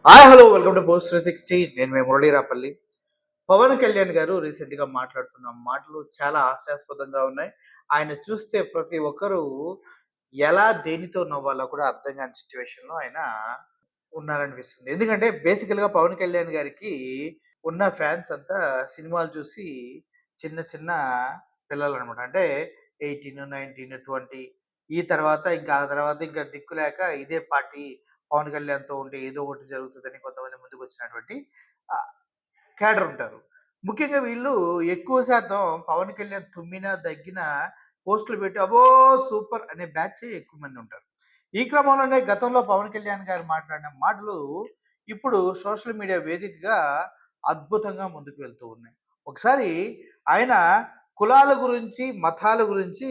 Hi hello welcome to post 360. నేను మీ మురళీరాపల్లి. పవన్ కళ్యాణ్ గారు రీసెంట్గా మాట్లాడుతున్న మాటలు చాలా హాస్యాస్పదంగా ఉన్నాయి. ఆయన చూస్తే ప్రతి ఒక్కరూ ఎలా దేనితో నవ్వాలో కూడా అర్థం కాని సిచ్యువేషన్లో ఆయన ఉన్నారనిపిస్తుంది. ఎందుకంటే బేసికల్గా పవన్ కళ్యాణ్ గారికి ఉన్న ఫ్యాన్స్ అంతా సినిమాలు చూసి చిన్న చిన్న పిల్లలు అనమాట. అంటే 18, 19, 20 ఈ తర్వాత ఇంకా ఆ తర్వాత ఇంకా దిక్కు లేక ఇదే పార్టీ పవన్ కళ్యాణ్‌తో ఉంటే ఏదో ఒకటి జరుగుతదని కొంతమంది ముందుకొచ్చినటువంటి క్యాడర్ ఉంటారు. ముఖ్యంగా వీళ్ళు ఎక్కువ శాతం పవన్ కళ్యాణ్ తుమ్మినా, దగ్గినా పోస్టులు పెట్టి అబ్బో! సూపర్ అనే బ్యాచే ఎక్కువ మంది ఉంటారు. ఈ క్రమంలోనే గతంలో పవన్ కళ్యాణ్ గారు మాట్లాడిన మాటలు ఇప్పుడు సోషల్ మీడియా వేదికగా అద్భుతంగా ముందుకు వెళ్తూ ఉన్నాయి. ఒకసారి ఆయన కులాల గురించి, మతాల గురించి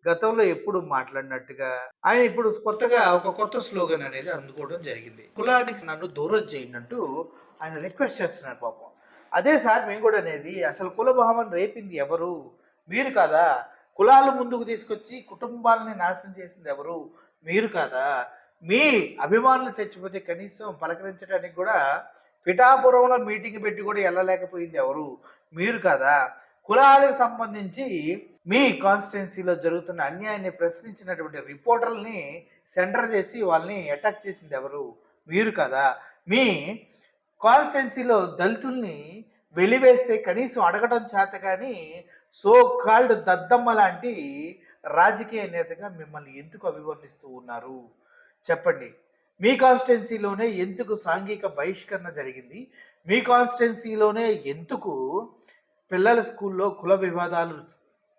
గతంలో ఎప్పుడు మాట్లాడినట్టుగా ఆయన ఇప్పుడు కొత్తగా ఒక కొత్త స్లోగన్ అనేది అందుకోవడం జరిగింది. కులానికి నన్ను దూరం చేయండి అంటూ ఆయన రిక్వెస్ట్ చేస్తున్నారు పాపం. అదే సార్ మేము కూడా అనేది, అసలు కుల భావన రేపింది ఎవరు? మీరు కాదా? కులాలు ముందుకు తీసుకొచ్చి కుటుంబాలని నాశనం చేసింది ఎవరు? మీరు కాదా? మీ అభిమానులు చచ్చిపోతే కనీసం పలకరించడానికి కూడా పిఠాపురంలో మీటింగ్ పెట్టి కూడా వెళ్ళలేకపోయింది ఎవరు? మీరు కాదా? కులాలకు సంబంధించి మీ కాన్స్టిట్యున్సీలో జరుగుతున్న అన్యాయాన్ని ప్రశ్నించినటువంటి రిపోర్టర్లని సెంటర్ చేసి వాళ్ళని అటాక్ చేసింది ఎవరు? మీరు కదా? మీ కాన్స్టిట్యున్సీలో దళితుల్ని వెలివేస్తే కనీసం అడగడం చేత కానీ సో కాల్డ్ దద్దమ్మ లాంటి రాజకీయ నేతగా మిమ్మల్ని ఎందుకు అభివర్ణిస్తూ ఉన్నారు చెప్పండి? మీ కాన్స్టిట్యున్సీలోనే ఎందుకు సాంఘిక బహిష్కరణ జరిగింది? మీ కాన్స్టిట్యున్సీలోనే ఎందుకు పిల్లల స్కూల్లో కుల వివాదాలు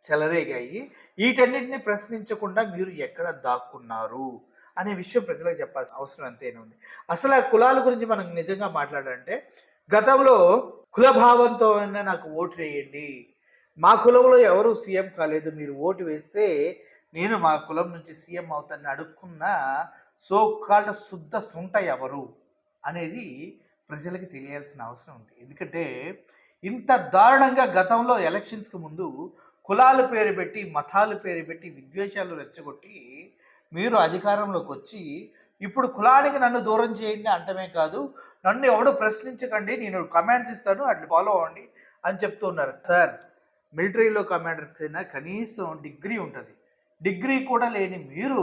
చెలరేగాయి? వీటన్నిటిని ప్రశ్నించకుండా మీరు ఎక్కడ దాక్కున్నారు అనే విషయం ప్రజలకు చెప్పాల్సిన అవసరం ఎంతైనా ఉంది. అసలు ఆ కులాల గురించి మనం నిజంగా మాట్లాడాలంటే, గతంలో కుల భావంతో నాకు ఓటు వేయండి, మా కులంలో ఎవరు సీఎం కాలేదు, మీరు ఓటు వేస్తే నేను మా కులం నుంచి సీఎం అవుతానని అడుక్కున్న సో కాల్డ్ శుద్ధ సుంట ఎవరు అనేది ప్రజలకి తెలియాల్సిన అవసరం ఉంది. ఎందుకంటే ఇంత దారుణంగా గతంలో ఎలక్షన్స్కి ముందు కులాల పేరు పెట్టి, మతాల పేరు పెట్టి విద్వేషాలు రెచ్చగొట్టి మీరు అధికారంలోకి వచ్చి ఇప్పుడు కులానికి నన్ను దూరం చేయండి అంటమే కాదు, నన్ను ఎవడు ప్రశ్నించకండి, నేను కమాండ్స్ ఇస్తాను అట్లా ఫాలో అవ్వండి అని చెప్తున్నారు. సార్, మిలిటరీలో కమాండర్స్ అయినా కనీసం డిగ్రీ ఉంటుంది. డిగ్రీ కూడా లేని మీరు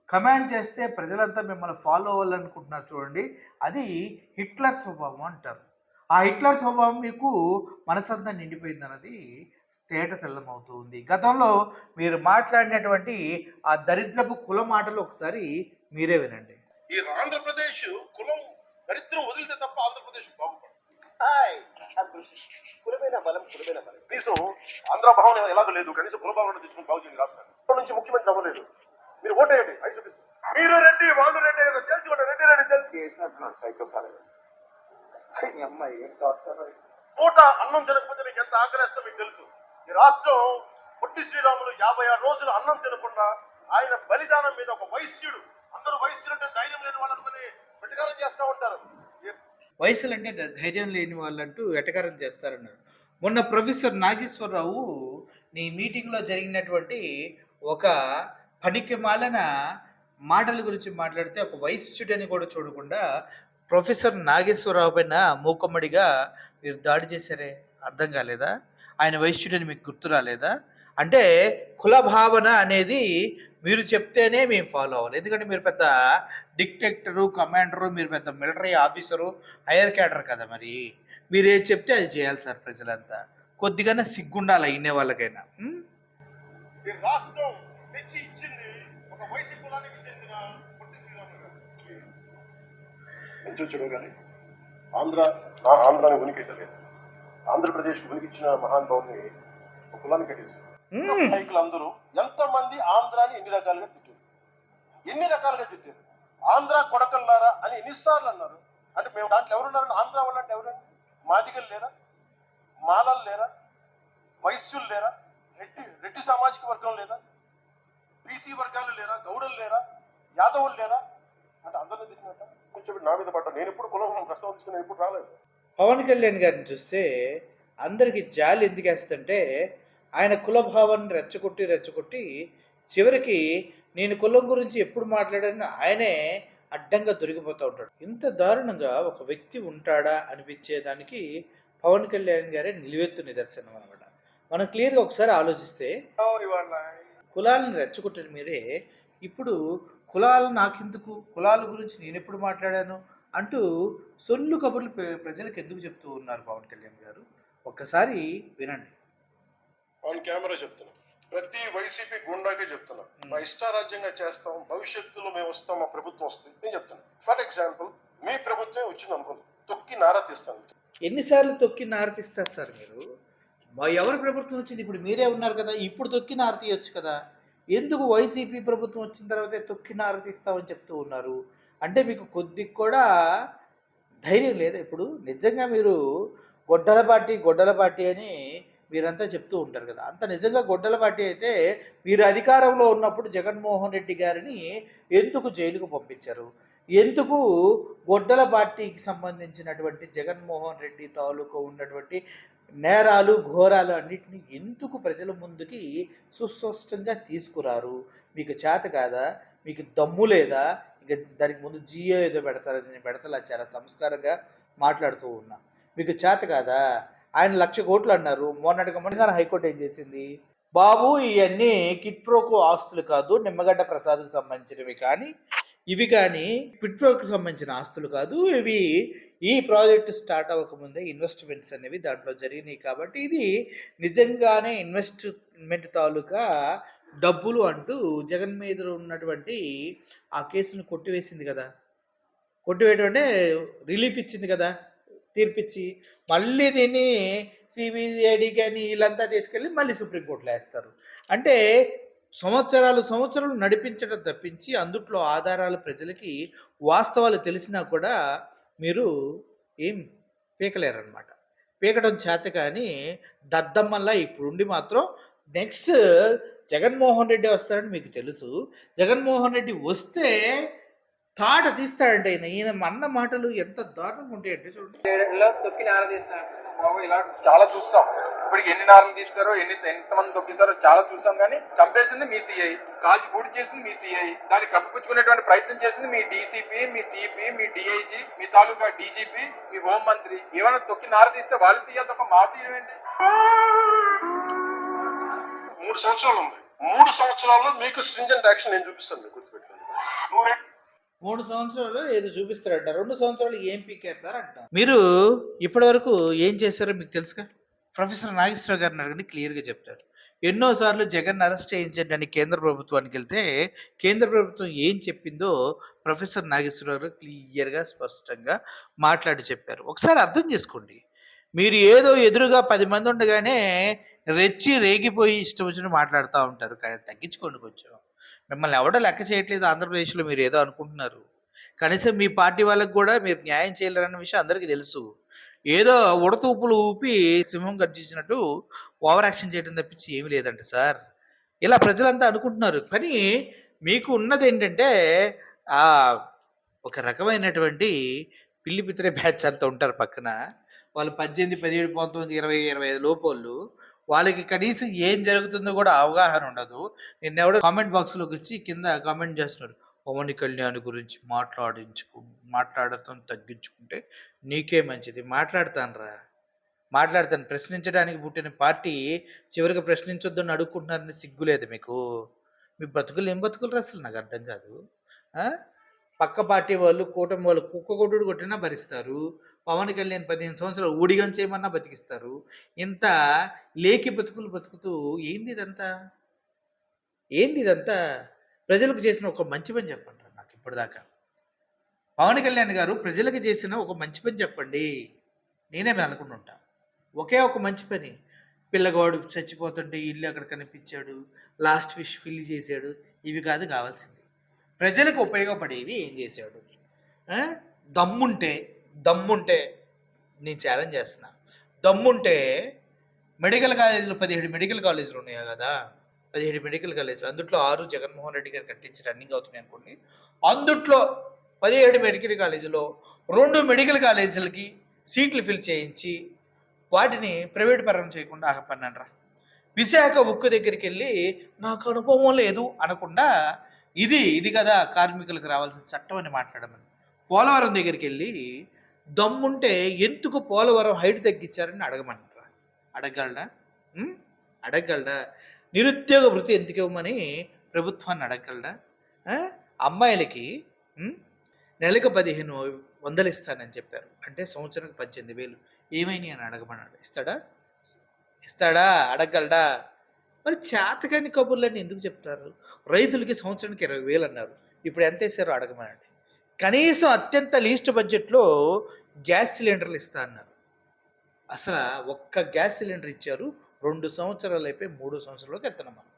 కమాండ్ చేస్తే ప్రజలంతా మిమ్మల్ని ఫాలో అవ్వాలనుకుంటున్నారు చూడండి, అది హిట్లర్ స్వభావం అంటారు. ఆ హిట్లర్ స్వభావం మీకు మనసంతా నిండిపోయింది అన్నది తేట తెల్లమవుతూ ఉంది. గతంలో మీరు మాట్లాడినటువంటి ఆ దరిద్రపు కుల మాటలు ఒకసారి మీరే వినండి. ఈ ఆంధ్రప్రదేశ్ కులం దరిద్రం వదిలితే తప్ప ఆంధ్రప్రదేశ్ బాగుపడదు. కులమైన బలం కనీసం ఆంధ్ర భావన ఎలాగో లేదు, కనీసం కుల భావన తెచ్చుకుని బాగు చేయండి రాష్ట్రాన్ని. నుంచి ముఖ్యమంత్రి అవ్వలేదు, మీరు ఓటేయండి, అవి చూపిస్తారు. మీరు రెడ్డి, వాళ్ళు రెడ్డి, తెలుసుకోండి, రెడ్డి తెలిసి సైకో పూట అన్నం తినకపోతే మీకు ఎంత ఆకలిస్తో మీకు తెలుసు. ఈ రాష్ట్రం పొట్టి శ్రీరాములు 56 రోజులు అన్నం తినకుండా ఆయన బలిదానం మీద ఒక వైశ్యుడు, అందరూ వైశ్యులు అంటే ధైర్యం లేని వాళ్ళని వెటకారం చేస్తూ ఉంటారు. వయసులు అంటే ధైర్యం లేని వాళ్ళంటూ వెటకారం చేస్తారన్నారు. మొన్న ప్రొఫెసర్ నాగేశ్వరరావు నీ మీటింగ్లో జరిగినటువంటి ఒక పనికి మాలిన మాటల గురించి మాట్లాడితే ఒక వైశ్యుడని కూడా చూడకుండా ప్రొఫెసర్ నాగేశ్వరరావు పైన మూకమ్మడిగా మీరు దాడి చేశారే, అర్థం కాలేదా? ఆయన వైశ్యుడని మీకు గుర్తు రాలేదా? అంటే కుల భావన అనేది మీరు చెప్తేనే మేము ఫాలో అవ్వాలి. ఎందుకంటే మీరు పెద్ద డిక్టేటరు, కమాండరు, మీరు పెద్ద మిలిటరీ ఆఫీసరు, హైయర్ క్యాడర్ కదా, మరి మీరు ఏది చెప్తే అది చేయాలి సార్. ప్రజలంతా కొద్దిగానే సిగ్గుండాలి ఇన్నే వాళ్ళకైనా. రాష్ట్రం తెచ్చి ఇచ్చింది ఒక వైశ్య కులానికి చెందిన పొట్టి శ్రీరాములు గారు. కానీ ఆంధ్రాని ఉనికి అయితే లేదు. ఆంధ్రప్రదేశ్ ఉనికి ఇచ్చిన మహానుభావుని ఒక కులానికి కట్టేశారు. నాయకులు అందరూ ఎంతమంది ఆంధ్రాని ఎన్ని రకాలుగా తిట్టారు. ఆంధ్ర కొడకల్లారా అని ఎన్నిసార్లు అన్నారు. అంటే మేము దాంట్లో ఎవరున్నారు? ఆంధ్ర వాళ్ళు అంటే ఎవరండి? మాదిగలు లేరా? మాలలు లేరా? వైశ్యులు లేరా? రెడ్డి సామాజిక వర్గం లేదా? బీసీ వర్గాలు లేరా? గౌడలు లేరా? యాదవులు లేరా? అంటే అందరినీ తిట్టినట్ట కొంచెం నా మీద పడ్డా. నేను ఎప్పుడు కులం ప్రస్తావన తీసుకుని నేను ఎప్పుడు రాలేదు. పవన్ కళ్యాణ్ గారిని చూస్తే అందరికి జాలి ఎందుకు వేస్తుంటే, ఆయన కుల భావాన్ని రెచ్చగొట్టి చివరికి నేను కులం గురించి ఎప్పుడు మాట్లాడాను ఆయనే అడ్డంగా దొరికిపోతూ ఉంటాడు. ఇంత దారుణంగా ఒక వ్యక్తి ఉంటాడా అనిపించేదానికి పవన్ కళ్యాణ్ గారే నిలువెత్తు నిదర్శనం అనమాట. మనం క్లియర్‌గా ఒకసారి ఆలోచిస్తే కులాలను రెచ్చగొట్టిన మీరే ఇప్పుడు కులాలు నాకెందుకు? కులాల గురించి నేనెప్పుడు మాట్లాడాను? అంటూ సొల్లు కబుర్లు ప్రజలకు ఎందుకు చెప్తూ ఉన్నారు పవన్ కళ్యాణ్ గారు? ఒక్కసారి వినండి. ఆన్ కెమెరా చెప్తున్నా, ప్రతి వైసీపీ గుండాకే చెప్తున్నా, మా ఇష్టారాజ్యంగా చేస్తాం, భవిష్యత్తులో మేము వస్తాం, మా ప్రభుత్వం వస్తుంది నేను చెప్తున్నా. ఫర్ ఎగ్జాంపుల్, మీ ప్రభుత్వం వచ్చింది అనుకుందాం, తొక్కి నారా తీస్తాను. ఎన్నిసార్లు తొక్కి నార తీస్తారు సార్ మీరు? ఎవరి ప్రభుత్వం వచ్చింది? ఇప్పుడు మీరే ఉన్నారు కదా, ఇప్పుడు తొక్కి నార తీయొచ్చు కదా. ఎందుకు వైసీపీ ప్రభుత్వం వచ్చిన తర్వాతే తొక్కి నార తీస్తామని చెప్తూ ఉన్నారు? అంటే మీకు కొద్దిగా కూడా ధైర్యం లేదా? ఇప్పుడు నిజంగా మీరు గొడ్డల పార్టీ అని మీరంతా చెప్తూ ఉంటారు కదా, అంత నిజంగా గొడ్డల పార్టీ అయితే మీరు అధికారంలో ఉన్నప్పుడు జగన్మోహన్ రెడ్డి గారిని ఎందుకు జైలుకు పంపించారు? ఎందుకు గొడ్డల పార్టీకి సంబంధించినటువంటి జగన్మోహన్ రెడ్డి తాలూకు ఉన్నటువంటి నేరాలు ఘోరాలు అన్నిటిని ఎందుకు ప్రజల ముందుకి సుస్పష్టంగా తీసుకురారు? మీకు చేత కాదా? మీకు దమ్ము లేదా? ఇక దానికి ముందు జియో ఏదో పెడతారు, నేను పెడతలా, చాలా సంస్కారంగా మాట్లాడుతూ ఉన్నా. మీకు చేత కాదా? ఆయన 1,00,000 కోట్లు అన్నారు. మొన్నటిగా హైకోర్టు ఏం చేసింది? బాబు ఇవన్నీ కిట్ ప్రోకు ఆస్తులు కాదు, నిమ్మగడ్డ ప్రసాద్కు సంబంధించినవి కానీ ఇవి కానీ క్విట్ ప్రోకు సంబంధించిన ఆస్తులు కాదు, ఇవి ఈ ప్రాజెక్టు స్టార్ట్ అవ్వకముందే ఇన్వెస్ట్మెంట్స్ అనేవి దాంట్లో జరిగినాయి కాబట్టి ఇది నిజంగానే ఇన్వెస్ట్మెంట్ తాలూకా డబ్బులు అంటూ జగన్ మీద ఉన్నటువంటి ఆ కేసును కొట్టివేసింది కదా. కొట్టివేయడం అంటే రిలీఫ్ ఇచ్చింది కదా, తీర్పిచ్చి. మళ్ళీ దీన్ని సిబిఐడి కానీ వీళ్ళంతా తీసుకెళ్ళి మళ్ళీ సుప్రీంకోర్టులో వేస్తారు. అంటే సంవత్సరాలు నడిపించడం తప్పించి అందుట్లో ఆధారాలు ప్రజలకి వాస్తవాలు తెలిసినా కూడా మీరు ఏం పీకలేరనమాట. పీకడం చేత కానీ దద్దమ్మల్లా ఇప్పుడుండి మాత్రం నెక్స్ట్ జగన్మోహన్ రెడ్డి వస్తాడని మీకు తెలుసు. జగన్మోహన్ రెడ్డి వస్తే తాట తీస్తాడంటే ఈయన అన్న మాటలు ఎంత దారుణంగా ఉంటాయంటే చూడండి. ఇలా చాలా చూస్తాం. ఇప్పటికి ఎన్ని నార్లు తీస్తారో ఎంతమంది తొక్కిస్తారో చాలా చూసాం. కానీ చంపేసింది మీ సిఐ, కాల్చి పూడి చేసింది మీ సిఐ, దాన్ని కప్పిపుచ్చుకునేటువంటి ప్రయత్నం చేసింది మీ డీసీపీ, మీ సిపి, మీ డిఐజీ, మీ తాలూకా డీజీపీ, మీ హోం మంత్రి. ఏమైనా తొక్కి నార తీస్తే వాళ్ళు తీయాలి తప్ప మా తీయడం ఏంటి? 3 సంవత్సరాలు ఉంది. 3 సంవత్సరాల్లో మీకు స్ట్రింజెంట్ యాక్షన్ నేను చూపిస్తాను, మీకు గుర్తుపెట్టుకోండి. 3 సంవత్సరాలు ఏదో చూపిస్తారంట, 2 సంవత్సరాలు ఏం పీకారు సార్ అంట. మీరు ఇప్పటి వరకు ఏం చేశారో మీకు తెలుసుగా. ప్రొఫెసర్ నాగేశ్వరరావు గారిని అడగండి, క్లియర్గా చెప్తారు. ఎన్నోసార్లు జగన్ అరెస్ట్ చేయించండి అని కేంద్ర ప్రభుత్వానికి వెళ్తే కేంద్ర ప్రభుత్వం ఏం చెప్పిందో ప్రొఫెసర్ నాగేశ్వరరావు గారు క్లియర్గా స్పష్టంగా మాట్లాడి చెప్పారు. ఒకసారి అర్థం చేసుకోండి. మీరు ఏదో ఎదురుగా 10 మంది ఉండగానే రెచ్చి రేగిపోయి ఇష్టం వచ్చినట్టు మాట్లాడుతూ ఉంటారు. కానీ తగ్గించుకోండి కొంచెం. మిమ్మల్ని ఎవడో లెక్క చేయట్లేదు ఆంధ్రప్రదేశ్లో, మీరు ఏదో అనుకుంటున్నారు. కనీసం మీ పార్టీ వాళ్ళకి కూడా మీరు న్యాయం చేయలేరన్న విషయం అందరికీ తెలుసు. ఏదో ఉడతూపులు ఊపి సింహం గర్జించినట్టు ఓవర్ యాక్షన్ చేయడం తప్పించి ఏమీ లేదంట సార్. ఇలా ప్రజలంతా అనుకుంటున్నారు. కానీ మీకు ఉన్నది ఏంటంటే ఒక రకమైనటువంటి పిల్లి పిత్రే బ్యాచ్ అంతా ఉంటారు పక్కన. వాళ్ళు 18, 17, 19, 20, 25 లోపోళ్ళు. వాళ్ళకి కనీసం ఏం జరుగుతుందో కూడా అవగాహన ఉండదు. నిన్నెవడో కామెంట్ బాక్స్లోకి వచ్చి కింద కామెంట్ చేస్తున్నారు, పవన్ కళ్యాణ్ గురించి మాట్లాడటం తగ్గించుకుంటే నీకే మంచిది. మాట్లాడతాను. ప్రశ్నించడానికి పుట్టిన పార్టీ చివరికి ప్రశ్నించొద్దని అడుక్కుంటున్నారని సిగ్గులేదు మీకు? మీ బ్రతుకులు ఏం బ్రతుకులు అసలు నాకు అర్థం కాదు. పక్క పార్టీ వాళ్ళు, కూటమి వాళ్ళు కుక్క కొట్టుడు కొట్టినా భరిస్తారు. పవన్ కళ్యాణ్ 15 సంవత్సరాలు ఊడిగం చేయమన్నా బతికిస్తారు. ఇంత లేకి బ్రతుకుతూ ఏంది ఇదంతా? ప్రజలకు చేసిన ఒక మంచి పని చెప్పండి నాకు ఇప్పటిదాకా. పవన్ కళ్యాణ్ గారు ప్రజలకు చేసిన ఒక మంచి పని చెప్పండి, నేనే మెలకుండా ఉంటా. ఒకే ఒక మంచి పని. పిల్లగాడు చచ్చిపోతుంటే ఇల్లు అక్కడ కనిపించాడు, లాస్ట్ ఫిష్ ఫిల్ చేశాడు, ఇవి కాదు కావాల్సింది. ప్రజలకు ఉపయోగపడేవి ఏం చేశాడు? దమ్ముంటే నేను ఛాలెంజ్ చేస్తున్నా. దమ్ముంటే మెడికల్ కాలేజీలు 17 మెడికల్ కాలేజీలు ఉన్నాయి కదా, 17 మెడికల్ కాలేజీలు, అందుట్లో 6 జగన్మోహన్ రెడ్డి గారు కట్టించి రన్నింగ్ అవుతున్నాయి అనుకోండి. అందుట్లో 17 మెడికల్ కాలేజీలో 2 మెడికల్ కాలేజీలకి సీట్లు ఫిల్ చేయించి వాటిని ప్రైవేట్ పరం చేయకుండా ఆపన్నారా. విశాఖ ఉక్కు దగ్గరికి వెళ్ళి నాకు అనుభవం లేదు అనకుండా ఇది కదా కార్మికులకు రావాల్సిన చట్టం అని మాట్లాడమని. పోలవరం దగ్గరికి వెళ్ళి దమ్ముంటే ఎందుకు పోలవరం హైట్ తగ్గించారని అడగమంటారా? అడగగలడా? ఉం? అడగగలడా? నిరుద్యోగ భృతి ఎందుకు ఇవ్వమని ప్రభుత్వాన్ని అడగగలడా? ఆ? అమ్మాయిలకి ఉం? నెలకు 1500 ఇస్తానని చెప్పారు, అంటే సంవత్సరానికి 18,000 ఏమైనాయి అని అడగమన్నాడు. ఇస్తాడా? అడగగలడా? మరి చేతకాని కబుర్లన్నీ ఎందుకు చెప్తారు? రైతులకి సంవత్సరానికి 20,000 అన్నారు, ఇప్పుడు ఎంత వేసారో అడగమనండి. కనీసం అత్యంత లీస్ట్ బడ్జెట్లో గ్యాస్ సిలిండర్లు ఇస్తా అన్నారు. అసలు ఒక్క గ్యాస్ సిలిండర్ ఇచ్చారు, 2 సంవత్సరాలు అయిపోయి 3 సంవత్సరాలకు వెళ్తున్నాం మనం.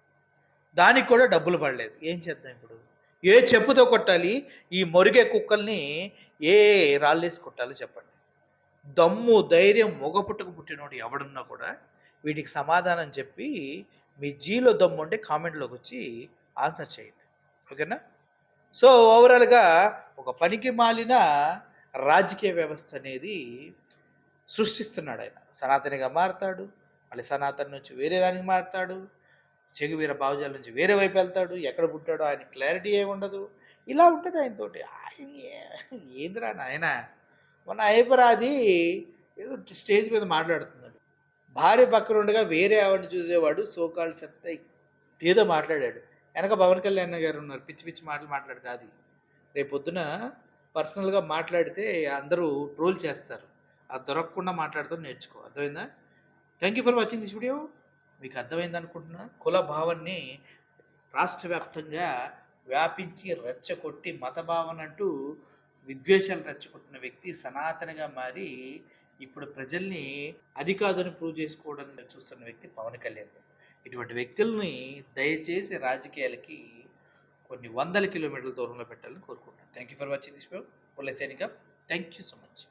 దానికి కూడా డబ్బులు పడలేదు. ఏం చేద్దాం ఇప్పుడు? ఏ చెప్పుతో కొట్టాలి? ఈ మొరిగే కుక్కల్ని ఏ రాళ్ళేసి కొట్టాలో చెప్పండి. దమ్ము ధైర్యం మొగపుట్టుకు పుట్టినోడు ఎవడున్నా కూడా వీటికి సమాధానం చెప్పి, మీ జీలో దమ్ము ఉంటే కామెంట్లోకి వచ్చి ఆన్సర్ చేయండి, ఓకేనా? సో ఓవరాల్గా ఒక పనికి మాలిన రాజకీయ వ్యవస్థ అనేది సృష్టిస్తున్నాడు ఆయన. సనాతనిగా మారుతాడు, మళ్ళీ సనాతన్ నుంచి వేరే దానికి మారుతాడు, చెగువీర భావజాల నుంచి వేరే వైపు వెళ్తాడు, ఎక్కడ పుట్టాడో ఆయన క్లారిటీ ఏమి ఉండదు. ఇలా ఉంటుంది ఆయనతోటి. ఏందిరా నాయన, మొన్న అయ్యపరాది ఏదో స్టేజ్ మీద మాట్లాడుతున్నాడు, భార్య పక్కన ఉండగా వేరే ఆవిడని చూసేవాడు సోకాళ్ళు సత్తై ఏదో మాట్లాడాడు. వెనక పవన్ కళ్యాణ్ గారు ఉన్నారు, పిచ్చి పిచ్చి మాటలు మాట్లాడు కాదు. రేపు పొద్దున పర్సనల్గా మాట్లాడితే అందరూ ట్రోల్ చేస్తారు. అది దొరకకుండా మాట్లాడుతూ నేర్చుకో, అర్థమైందా? Thank you for watching this video. మీకు అర్థమైంది అనుకుంటున్నా. కుల భావాన్ని రాష్ట్ర వ్యాప్తంగా వ్యాపించి రెచ్చగొట్టి మత భావన అంటూ విద్వేషాలు రెచ్చగొట్టిన వ్యక్తి సనాతనగా మారి ఇప్పుడు ప్రజల్ని అది కాదని ప్రూవ్ చేసుకోవడానికి చూస్తున్న వ్యక్తి పవన్ కళ్యాణ్ గారు. ఇటువంటి వ్యక్తుల్ని దయచేసి రాజకీయాలకి కొన్ని 100 కిలోమీటర్ల దూరంలో పెట్టాలని కోరుకుంటున్నాను. Thank you for watching this video. Signing off. Thank you so much.